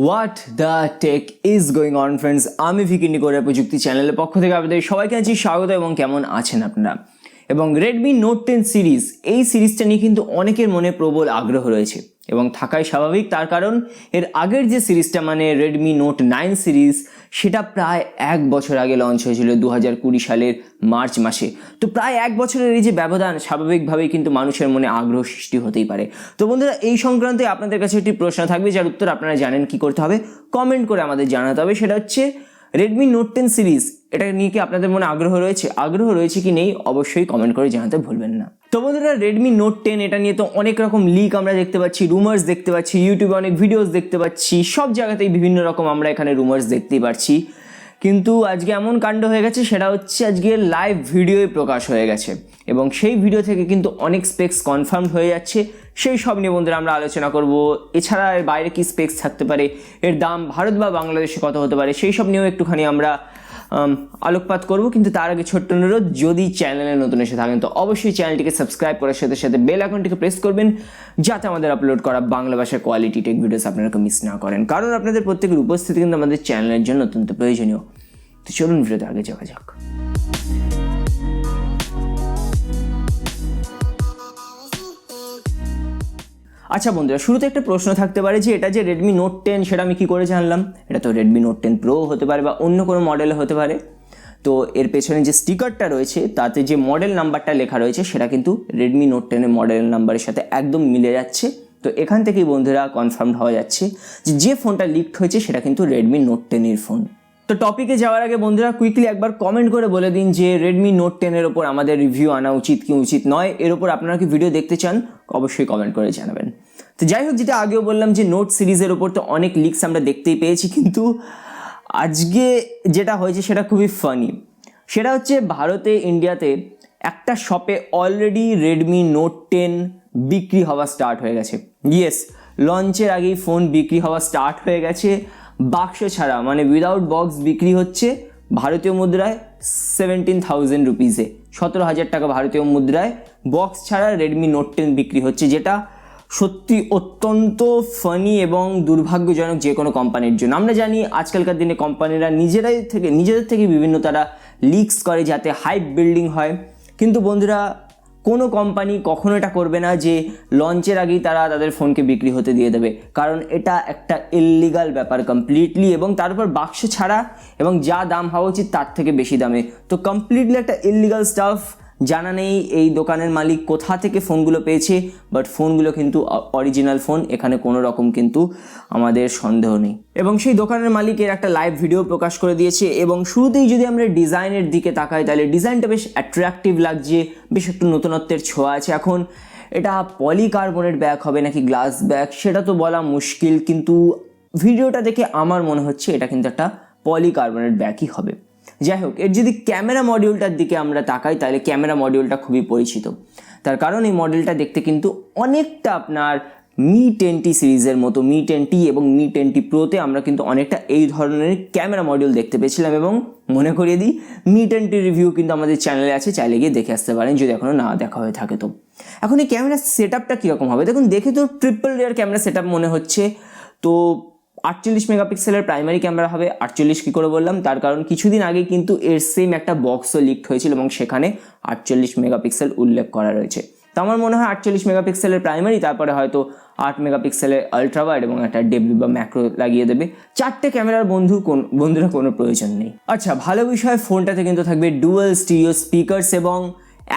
What the tech is going on friends, আমি ফিকিনি করে প্রযুক্তি চ্যানেলের পক্ষ থেকে আপনাদের সবাইকে আছি স্বাগত এবং কেমন আছেন আপনারা। এবং রেডমি নোট 10 সিরিজ, এই সিরিজটা নিয়ে কিন্তু অনেকের মনে প্রবল আগ্রহ রয়েছে এবং থাকাই স্বাভাবিক। তার কারণ এর আগের যে সিরিজটা মানে রেডমি নোট 9 সিরিজ, সেটা প্রায় এক বছর আগে লঞ্চ হয়েছিল 2020 সালের মার্চ মাসে। তো প্রায় এক বছরের এই যে ব্যবধান, স্বাভাবিকভাবেই কিন্তু মানুষের মনে আগ্রহ সৃষ্টি হতেই পারে। তো বন্ধুরা, এই সংক্রান্তে আপনাদের কাছে একটি প্রশ্ন থাকবে যার উত্তর আপনারা জানেন। কি করতে হবে? কমেন্ট করে আমাদের জানাতে হবে। সেটা হচ্ছে রেডমি নোট 10 সিরিজ, এটা নিয়ে কি আপনাদের মনে আগ্রহ রয়েছে কি নেই, অবশ্যই কমেন্ট করে জানাতে ভুলবেন না। তো বন্ধুরা, রেডমি নোট 10 এটা নিয়ে তো অনেক রকম লিক আমরা দেখতে পাচ্ছি, রুমার্স দেখতে পাচ্ছি, ইউটিউবে অনেক ভিডিওস দেখতে পাচ্ছি, সব জায়গাতেই বিভিন্ন রকম আমরা এখানে রুমার্স দেখতেই পাচ্ছি। কিন্তু আজকে এমন কাণ্ড হয়ে গেছে, সেটা হচ্ছে আজকে লাইভ ভিডিওই প্রকাশ হয়ে গেছে এবং সেই ভিডিও থেকে কিন্তু অনেক স্পেক্স কনফার্ম হয়ে যাচ্ছে। সেই সব নিয়ে বন্ধুরা আমরা আলোচনা করব। এছাড়া এর বাইরে কি স্পেক্স থাকতে পারে, এর দাম ভারত বা বাংলাদেশে কত হতে পারে, সেই সব নিয়েও একটুখানি আমরা আলোকপাত করব। কিন্তু তার আগে ছোট্ট অনুরোধ, যদি চ্যানেলে নতুন এসে থাকেন তো অবশ্যই চ্যানেলটিকে সাবস্ক্রাইব করার সাথে সাথে বেল আইকনটিকে প্রেস করবেন, যাতে আমাদের আপলোড করা বাংলা ভাষার কোয়ালিটি টেক ভিডিওস আপনারা মিস না করেন। কারণ আপনাদের প্রত্যেকের উপস্থিতি কিন্তু আমাদের চ্যানেলের জন্য অত্যন্ত প্রয়োজনীয়। তো চলুন ভিডিওতে আগে যাওয়া যাক। আচ্ছা বন্ধুরা, শুরুতে একটা প্রশ্ন থাকতে পারে যে এটা যে রেডমি নোট 10, সেটা আমি কি করে জানলাম? এটা তো রেডমি নোট 10 প্রো হতে পারে বা অন্য কোনো মডেল হতে পারে। তো এর পেছনে যে স্টিকারটা রয়েছে, তাতে যে মডেল নাম্বারটা লেখা রয়েছে, সেটা কিন্তু রেডমি নোট 10 এর মডেল নাম্বারের সাথে একদম মিলে যাচ্ছে। তো এখান থেকেই বন্ধুরা কনফার্ম হওয়া যাচ্ছে যে ফোনটা লিকড হয়েছে সেটা কিন্তু রেডমি নোট 10 এর ফোন। তো টপিকে যাওয়ার আগে বন্ধুরা কুইকলি একবার কমেন্ট করে বলে দিন যে রেডমি নোট 10 এর ওপর আমাদের রিভিউ আনা উচিত কি উচিত নয়, এর ওপর আপনারা কি ভিডিও দেখতে চান, অবশ্যই কমেন্ট করে জানাবেন। তো যাই হোক, যেটা আগেও বললাম যে নোট সিরিজের ওপর তো অনেক লিকস আমরা দেখতেই পেয়েছি, কিন্তু আজকে যেটা হয়েছে সেটা খুবই ফানি। সেটা হচ্ছে ভারতে, ইন্ডিয়াতে একটা শপে অলরেডি রেডমি নোট 10 বিক্রি হওয়া স্টার্ট হয়ে গেছে। ইয়েস, লঞ্চের আগেই ফোন বিক্রি হওয়া স্টার্ট হয়ে গেছে, বাক্স ছাড়া, মানে উইদাউট বক্স বিক্রি হচ্ছে ভারতীয় মুদ্রায় 17,000 রুপিসে, 17,000 টাকা ভারতীয় মুদ্রায় বক্স ছাড়া রেডমি নোট 10 বিক্রি হচ্ছে, যেটা সত্যি অত্যন্ত ফানি এবং দুর্ভাগ্যজনক যে কোনো কোম্পানির জন্য। আমরা জানি আজকালকার দিনে কোম্পানিরা নিজেদের থেকে বিভিন্ন তারা লিকস করে যাতে হাইপ বিল্ডিং হয়, কিন্তু বন্ধুরা কোনো কোম্পানি কখনো এটা করবে না যে লঞ্চের আগেই তারা তাদের ফোনকে বিক্রি হতে দিয়ে দেবে, কারণ এটা একটা ইললিগাল ব্যাপার কমপ্লিটলি, এবং তার উপর বাক্স ছাড়া এবং যা দাম হওয়া উচিত তার থেকে বেশি দামে। তো কমপ্লিটলি একটা ইললিগাল স্টাফ। জানা নেই এই দোকানের মালিক কোথা থেকে ফোনগুলো পেয়েছে, বাট ফোনগুলো কিন্তু অরিজিনাল ফোন, এখানে কোনো রকম কিন্তু আমাদের সন্দেহ নেই। এবং সেই দোকানের মালিকের একটা লাইভ ভিডিও প্রকাশ করে দিয়েছে। এবং শুরুতেই যদি আমরা ডিজাইনের দিকে তাকাই, তাহলে ডিজাইনটা বেশ অ্যাট্রাকটিভ লাগছে, বেশ একটু নতুনত্বের ছোঁয়া আছে। এখন এটা পলিকার্বনেট ব্যাগ হবে নাকি গ্লাস ব্যাগ সেটা তো বলা মুশকিল, কিন্তু ভিডিওটা দেখে আমার মনে হচ্ছে এটা কিন্তু একটা পলিকার্বনেট ব্যাগই হবে। যাই হোক, এর যদি ক্যামেরা মডিউলটার দিকে আমরা তাকাই, তাহলে ক্যামেরা মডিউলটা খুবই পরিচিত। তার কারণ এই মডেলটা দেখতে কিন্তু অনেকটা আপনার মি 10T সিরিজের মতো। মি 10T এবং মি 10T প্রোতে আমরা কিন্তু অনেকটা এই ধরনের ক্যামেরা মডিউল দেখতে পেয়েছিলাম। এবং মনে করিয়ে দিই, মি 10T রিভিউ কিন্তু আমাদের চ্যানেলে আছে, চাইলে গিয়ে দেখে আসতে পারেন যদি এখনও না দেখা হয়ে থাকে। তো এখন এই ক্যামেরা সেট আপটা কীরকম হবে? দেখুন, দেখে তো triple rare camera set up মনে হচ্ছে। তো 48 মেগাপিক্সেলের প্রাইমারি ক্যামেরা হবে। 48 কী করে বললাম? তার কারণ কিছুদিন আগে কিন্তু এর সেম একটা বক্সও লিকড হয়েছিল এবং সেখানে 48 মেগাপিক্সেল উল্লেখ করা রয়েছে। তো আমার মনে হয় 48 মেগাপিক্সেলের প্রাইমারি, তারপরে হয়তো 8 মেগাপিক্সেলের আলট্রা ওয়াইড এবং একটা ডেব্লিউ বা ম্যাক্রো লাগিয়ে দেবে। 4টে ক্যামেরার বন্ধুরা কোনো প্রয়োজন নেই। আচ্ছা, ভালো বিষয়, ফোনটাতে কিন্তু থাকবে ডুয়াল স্টিরিও স্পিকার্স, এবং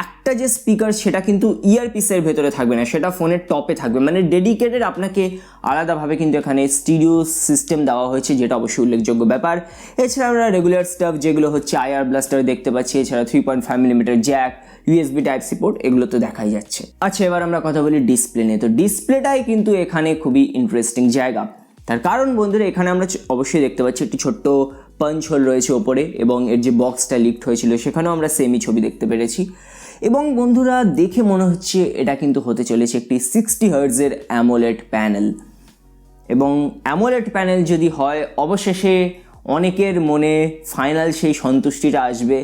একটা যে স্পিকার সেটা কিন্তু ইয়ারপিসের ভেতরে থাকবে না, সেটা ফোনের টপে থাকবে, মানে ডেডিকেটেড আপনাকে আলাদাভাবে কিন্তু এখানে স্টিরিও সিস্টেম দেওয়া হয়েছে, যেটা অবশ্যই উল্লেখযোগ্য ব্যাপার। এছাড়া আমরা রেগুলার স্টাফ যেগুলো হচ্ছে আইআর ব্লাস্টার দেখতে পাচ্ছি, এছাড়া 3.5mm জ্যাক, ইউএসবি টাইপ সি পোর্ট, এগুলো তো দেখাই যাচ্ছে। আচ্ছা, এবার আমরা কথা বলি ডিসপ্লে নিয়ে। তো ডিসপ্লেটাই কিন্তু এখানে খুবই ইন্টারেস্টিং জায়গা। তার কারণ বন্ধুরা, এখানে আমরা অবশ্যই দেখতে পাচ্ছি একটি ছোট্ট পাঞ্চ হোল রয়েছে ওপরে, এবং এর যে বক্সটা লিকড হয়েছিল সেখানেও আমরা সেমই ছবি দেখতে পেরেছি। এবং বন্ধুরা, দেখে মনে হচ্ছে এটা কিন্তু হতে চলেছে একটি 60 হার্টজের অ্যামোলেড প্যানেল। এবং অ্যামোলেড প্যানেল যদি হয়, অবশেষে অনেকের মনে ফাইনাল সেই সন্তুষ্টিটা আসবে।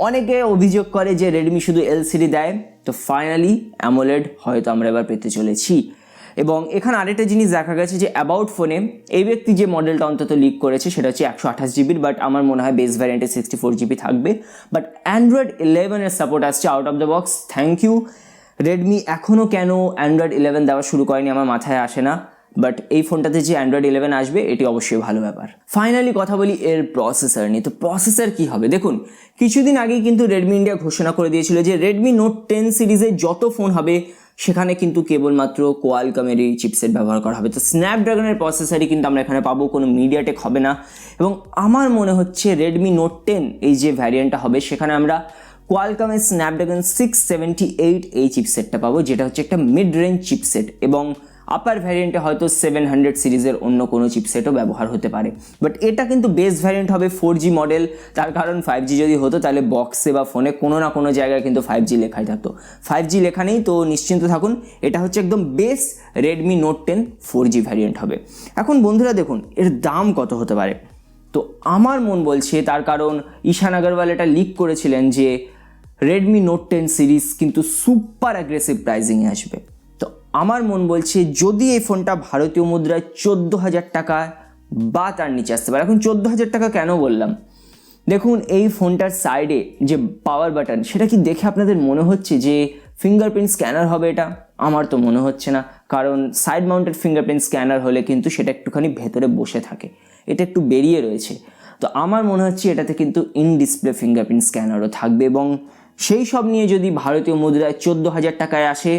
অনেকে অভিযোগ করে যে রেডমি শুধু এলসিডি দেয়, তো ফাইনালি অ্যামোলেড হয়তো আমরা এবার পেতে চলেছি। এবং এখানে আরেকটা জিনিস দেখা গেছে যে অ্যাবাউট ফোনে এই ব্যক্তি যে মডেলটা অন্তত লিক করেছে সেটা হচ্ছে 128 জিবির, বাট আমার মনে হয় বেস ভ্যারিয়েন্টে 64 জিবি থাকবে। বাট অ্যান্ড্রয়েড 11-এর সাপোর্ট আসছে out of the box, thank you. Redmi এখনও কেন অ্যান্ড্রয়েড 11 দেওয়া শুরু করেনি আমার মাথায় আসে না, বাট এই ফোনটাতে যে অ্যান্ড্রয়েড 11 আসবে এটি অবশ্যই ভালো ব্যাপার। ফাইনালি কথা বলি এর প্রসেসর নিয়ে। তো প্রসেসর কী হবে দেখুন, কিছুদিন আগেই কিন্তু রেডমি ইন্ডিয়া ঘোষণা করে দিয়েছিল যে রেডমি নোট 10 সিরিজে যত ফোন হবে সেখানে কিন্তু কেবলমাত্র কোয়ালকমেরই চিপসেট ব্যবহার করা হবে। তো স্ন্যাপড্রাগনের প্রসেসরই কিন্তু আমরা এখানে পাবো, কোনো মিডিয়াটেক হবে না। এবং আমার মনে হচ্ছে রেডমি নোট 10 এই যে ভ্যারিয়েন্টটা হবে সেখানে আমরা কোয়ালকমের স্ন্যাপড্রাগন 678 এই চিপসেটটা পাবো, যেটা হচ্ছে একটা মিড রেঞ্জ চিপসেট, এবং আপার ভ্যারিয়েন্টে হয়তো 700 সিরিজের অন্য কোনো চিপসেটও ব্যবহার হতে পারে। বাট এটা কিন্তু বেস ভ্যারিয়েন্ট হবে 4G মডেল, তার কারণ 5G যদি হতো তাহলে বক্সে বা ফোনে কোনো না কোনো জায়গায় কিন্তু 5G লেখাই থাকতো। 5G লেখা নেই, তো নিশ্চিন্ত থাকুন, এটা হচ্ছে একদম base Redmi note 10 4G variant হবে। এখন বন্ধুরা দেখুন এর দাম কত হতে পারে। তো আমার মন বলছে, তার কারণ ঈশান আগরওয়াল এটা লিক করেছিলেন যে রেডমি নোট 10 সিরিজ কিন্তু সুপার অ্যাগ্রেসিভ প্রাইজিংয়ে আসবে। তো আমার মন বলছে যদি এই ফোনটা ভারতীয় মুদ্রায় 14,000 টাকা বা তার নিচে আসতে পারে। এখন 14,000 টাকা কেন বললাম, দেখুন এই ফোনটার সাইডে যে পাওয়ার বাটন সেটা কি দেখে আপনাদের মনে হচ্ছে যে ফিঙ্গারপ্রিন্ট স্ক্যানার হবে? এটা আমার তো মনে হচ্ছে না, কারণ সাইড মাউন্টেড ফিঙ্গারপ্রিন্ট স্ক্যানার হলে কিন্তু সেটা একটুখানি ভেতরে বসে থাকে, এটা একটু বেরিয়ে রয়েছে। তো আমার মনে হচ্ছে এটাতে কিন্তু ইন ডিসপ্লে ফিঙ্গারপ্রিন্ট স্ক্যানারও থাকবে, এবং সেই সব নিয়ে যদি ভারতীয় মুদ্রায় 14,000 টাকায় আসে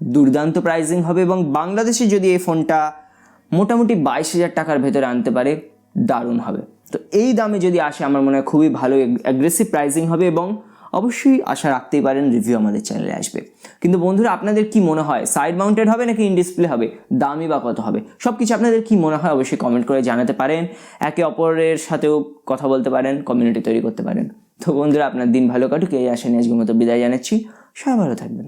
দুর্দান্ত প্রাইজিং হবে। এবং বাংলাদেশে যদি এই ফোনটা মোটামুটি 22,000 টাকার ভেতরে আনতে পারে দারুণ হবে। তো এই দামে যদি আসে আমার মনে হয় খুবই ভালো অ্যাগ্রেসিভ প্রাইজিং হবে, এবং অবশ্যই আশা রাখতেই পারেন রিভিউ আমাদের চ্যানেলে আসবে। কিন্তু বন্ধুরা আপনাদের কি মনে হয়, সাইড মাউন্টেড হবে নাকি ইন ডিসপ্লে হবে, দামই বা কত হবে, সব কিছু আপনাদের কি মনে হয় অবশ্যই কমেন্ট করে জানাতে পারেন। একে অপরের সাথেও কথা বলতে পারেন, কমিউনিটি তৈরি করতে পারেন। তো বন্ধুরা আপনার দিন ভালো কাটুক এই আশা নিয়ে আজকের মতো বিদায় জানাচ্ছি। সবাই ভালো থাকবেন।